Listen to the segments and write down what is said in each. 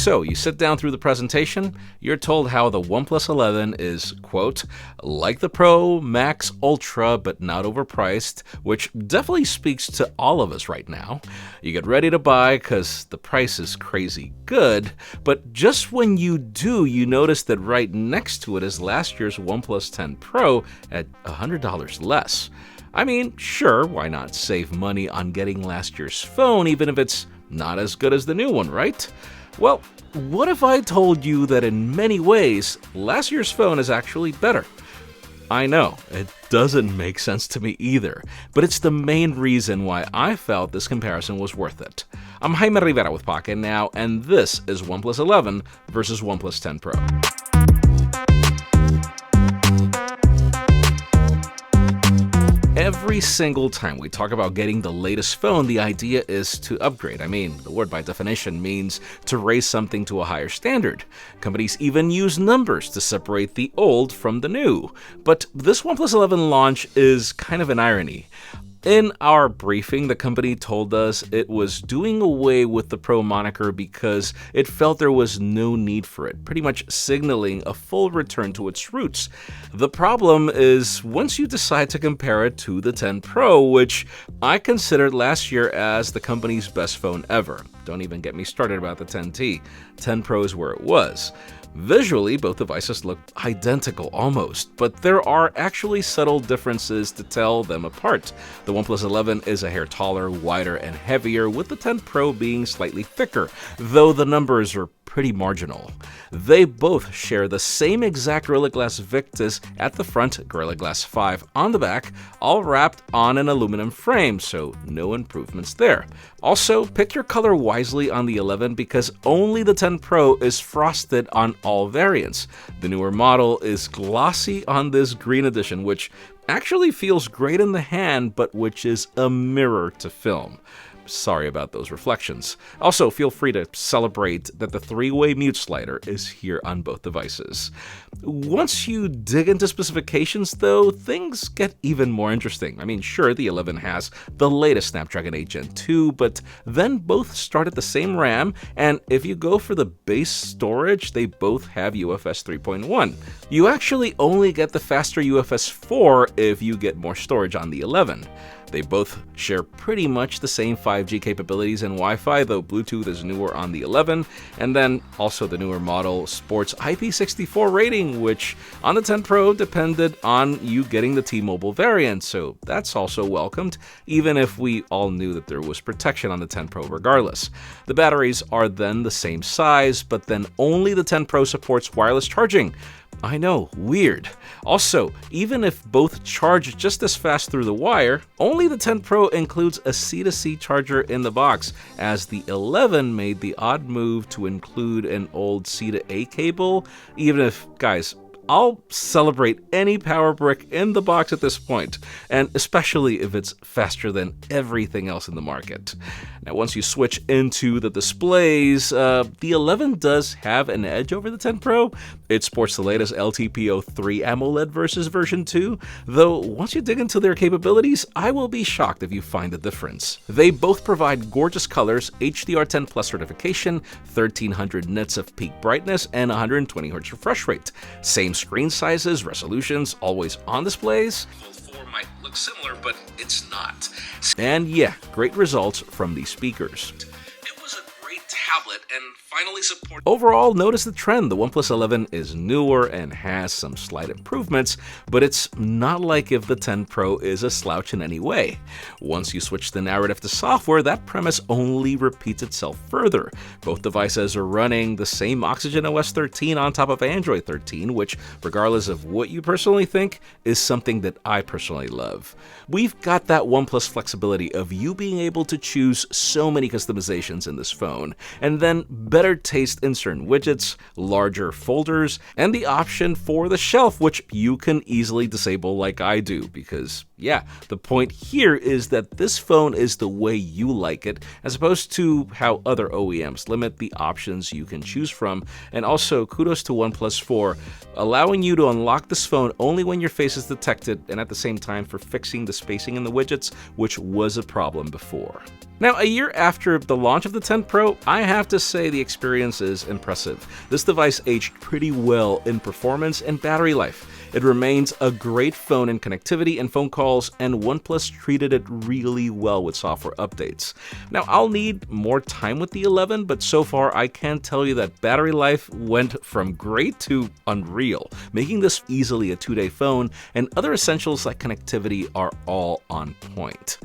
So you sit down through the presentation, you're told how the OnePlus 11 is, quote, like the Pro Max Ultra but not overpriced, which definitely speaks to all of us right now. You get ready to buy because the price is crazy good, but just when you do, you notice that right next to it is last year's OnePlus 10 Pro at $100 less. I mean, sure, why not save money on getting last year's phone even if it's not as good as the new one, right? Well, what if I told you that in many ways, last year's phone is actually better? I know, it doesn't make sense to me either, but it's the main reason why I felt this comparison was worth it. I'm Jaime Rivera with Pocketnow, and this is OnePlus 11 versus OnePlus 10 Pro. Every single time we talk about getting the latest phone, the idea is to upgrade. I mean, the word by definition means to raise something to a higher standard. Companies even use numbers to separate the old from the new. But this OnePlus 11 launch is kind of an irony. In our briefing, the company told us it was doing away with the Pro moniker because it felt there was no need for it, pretty much signaling a full return to its roots. The problem is once you decide to compare it to the 10 Pro, which I considered last year as the company's best phone ever. Don't even get me started about the 10T. 10 Pro is where it was. Visually, both devices look identical almost, but there are actually subtle differences to tell them apart. The OnePlus 11 is a hair taller, wider, and heavier, with the 10 Pro being slightly thicker, though the numbers are pretty marginal. They both share the same exact Gorilla Glass Victus at the front, Gorilla Glass 5 on the back, all wrapped on an aluminum frame, so no improvements there. Also, pick your color wisely on the 11 because only the 10 Pro is frosted on all variants. The newer model is glossy on this green edition, which actually feels great in the hand, but which is a mirror to film. Sorry about those reflections. Also, feel free to celebrate that the three-way mute slider is here on both devices. Once you dig into specifications, though, things get even more interesting. I mean, sure, the 11 has the latest Snapdragon 8 Gen 2, but then both start at the same RAM, and if you go for the base storage, they both have UFS 3.1. You actually only get the faster UFS 4 if you get more storage on the 11. They both share pretty much the same 5G capabilities and Wi-Fi, though Bluetooth is newer on the 11, and then also the newer model sports IP64 rating, which on the 10 Pro depended on you getting the T-Mobile variant, so that's also welcomed, even if we all knew that there was protection on the 10 Pro regardless. The batteries are then the same size, but then only the 10 Pro supports wireless charging. I know, weird. Also, even if both charge just as fast through the wire, only the 10 Pro includes a C-to-C charger in the box, as the 11 made the odd move to include an old C-to-A cable, even if, guys, I'll celebrate any power brick in the box at this point, and especially if it's faster than everything else in the market. Now, once you switch into the displays, the 11 does have an edge over the 10 Pro. It sports the latest LTPO3 AMOLED versus version 2, though once you dig into their capabilities, I will be shocked if you find a difference. They both provide gorgeous colors, HDR10 Plus certification, 1300 nits of peak brightness, and 120 Hz refresh rate. Same screen sizes, resolutions, always on displays. Fold 4 might look similar, but it's not. And yeah, great results from these speakers. It was a great tablet and finally support. Overall, notice the trend. The OnePlus 11 is newer and has some slight improvements, but it's not like if the 10 Pro is a slouch in any way. Once you switch the narrative to software, that premise only repeats itself further. Both devices are running the same Oxygen OS 13 on top of Android 13, which, regardless of what you personally think, is something that I personally love. We've got that OnePlus flexibility of you being able to choose so many customizations in this phone, and then better taste in certain widgets, larger folders, and the option for the shelf, which you can easily disable like I do, because yeah, the point here is that this phone is the way you like it, as opposed to how other OEMs limit the options you can choose from. And also, kudos to OnePlus for allowing you to unlock this phone only when your face is detected, and at the same time for fixing the spacing in the widgets, which was a problem before. Now, a year after the launch of the 10 Pro, I have to say the experience is impressive. This device aged pretty well in performance and battery life. It remains a great phone in connectivity and phone calls, and OnePlus treated it really well with software updates. Now, I'll need more time with the 11, but so far I can tell you that battery life went from great to unreal, making this easily a 2-day phone, and other essentials like connectivity are all on point.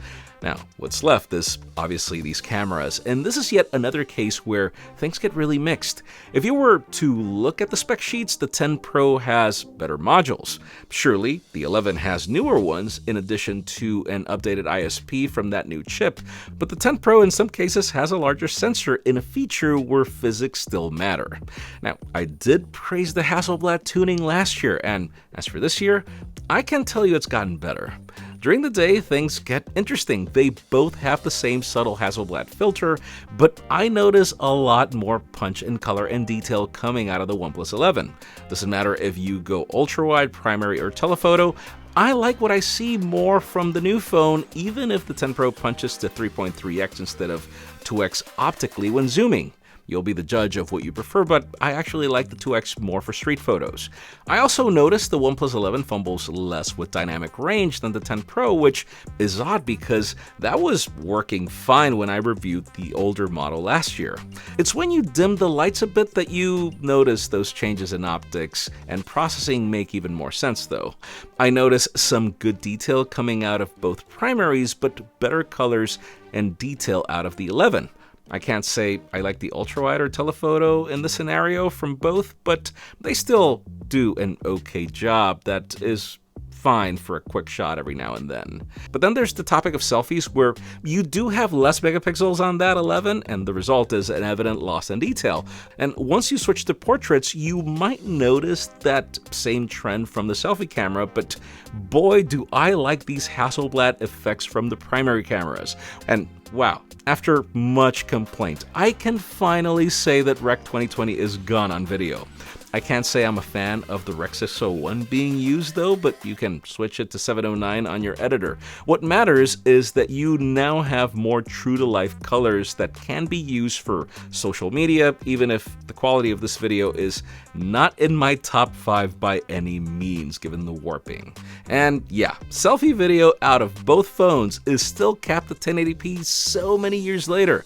Now, what's left is obviously these cameras, and this is yet another case where things get really mixed. If you were to look at the spec sheets, the 10 Pro has better modules. Surely, the 11 has newer ones in addition to an updated ISP from that new chip, but the 10 Pro in some cases has a larger sensor in a feature where physics still matter. Now, I did praise the Hasselblad tuning last year, and as for this year, I can tell you it's gotten better. During the day, things get interesting. They both have the same subtle Hasselblad filter, but I notice a lot more punch in color and detail coming out of the OnePlus 11. Doesn't matter if you go ultra-wide, primary, or telephoto, I like what I see more from the new phone, even if the 10 Pro punches to 3.3x instead of 2x optically when zooming. You'll be the judge of what you prefer, but I actually like the 2x more for street photos. I also noticed the OnePlus 11 fumbles less with dynamic range than the 10 Pro, which is odd because that was working fine when I reviewed the older model last year. It's when you dim the lights a bit that you notice those changes in optics, and processing make even more sense though. I notice some good detail coming out of both primaries, but better colors and detail out of the 11. I can't say I like the ultrawide or telephoto in the scenario from both, but they still do an okay job that is fine for a quick shot every now and then. But then there's the topic of selfies, where you do have less megapixels on that 11, and the result is an evident loss in detail. And once you switch to portraits, you might notice that same trend from the selfie camera, but boy, do I like these Hasselblad effects from the primary cameras. And wow, after much complaint, I can finally say that Rec 2020 is gone on video. I can't say I'm a fan of the Rec 601 being used though, but you can switch it to 709 on your editor. What matters is that you now have more true-to-life colors that can be used for social media, even if the quality of this video is not in my top 5 by any means, given the warping. And yeah, selfie video out of both phones is still capped at 1080p so many years later.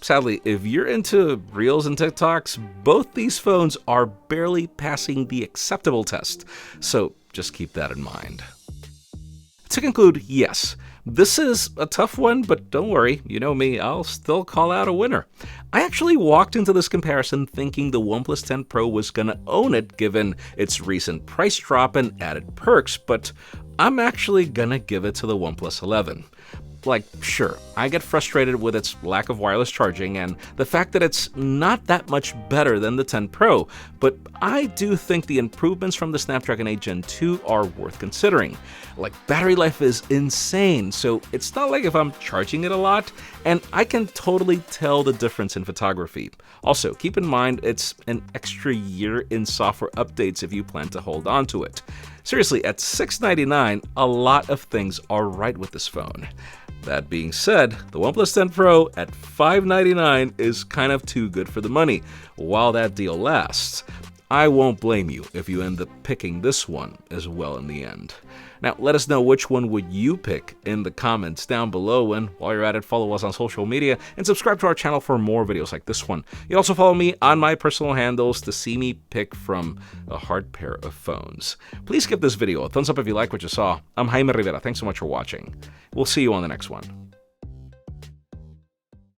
Sadly, if you're into Reels and TikToks, both these phones are barely passing the acceptable test, so just keep that in mind. To conclude, yes, this is a tough one, but don't worry, you know me, I'll still call out a winner. I actually walked into this comparison thinking the OnePlus 10 Pro was gonna own it given its recent price drop and added perks, but I'm actually gonna give it to the OnePlus 11. Like, sure, I get frustrated with its lack of wireless charging and the fact that it's not that much better than the 10 Pro, but I do think the improvements from the Snapdragon 8 Gen 2 are worth considering. Like, battery life is insane, so it's not like if I'm charging it a lot, and I can totally tell the difference in photography. Also, keep in mind it's an extra year in software updates if you plan to hold on to it. Seriously, at $699, a lot of things are right with this phone. That being said, the OnePlus 10 Pro at $599 is kind of too good for the money while that deal lasts. I won't blame you if you end up picking this one as well in the end. Now, let us know which one would you pick in the comments down below, and while you're at it, follow us on social media and subscribe to our channel for more videos like this one. You also follow me on my personal handles to see me pick from a hard pair of phones. Please give this video a thumbs up if you like what you saw. I'm Jaime Rivera. Thanks so much for watching. We'll see you on the next one.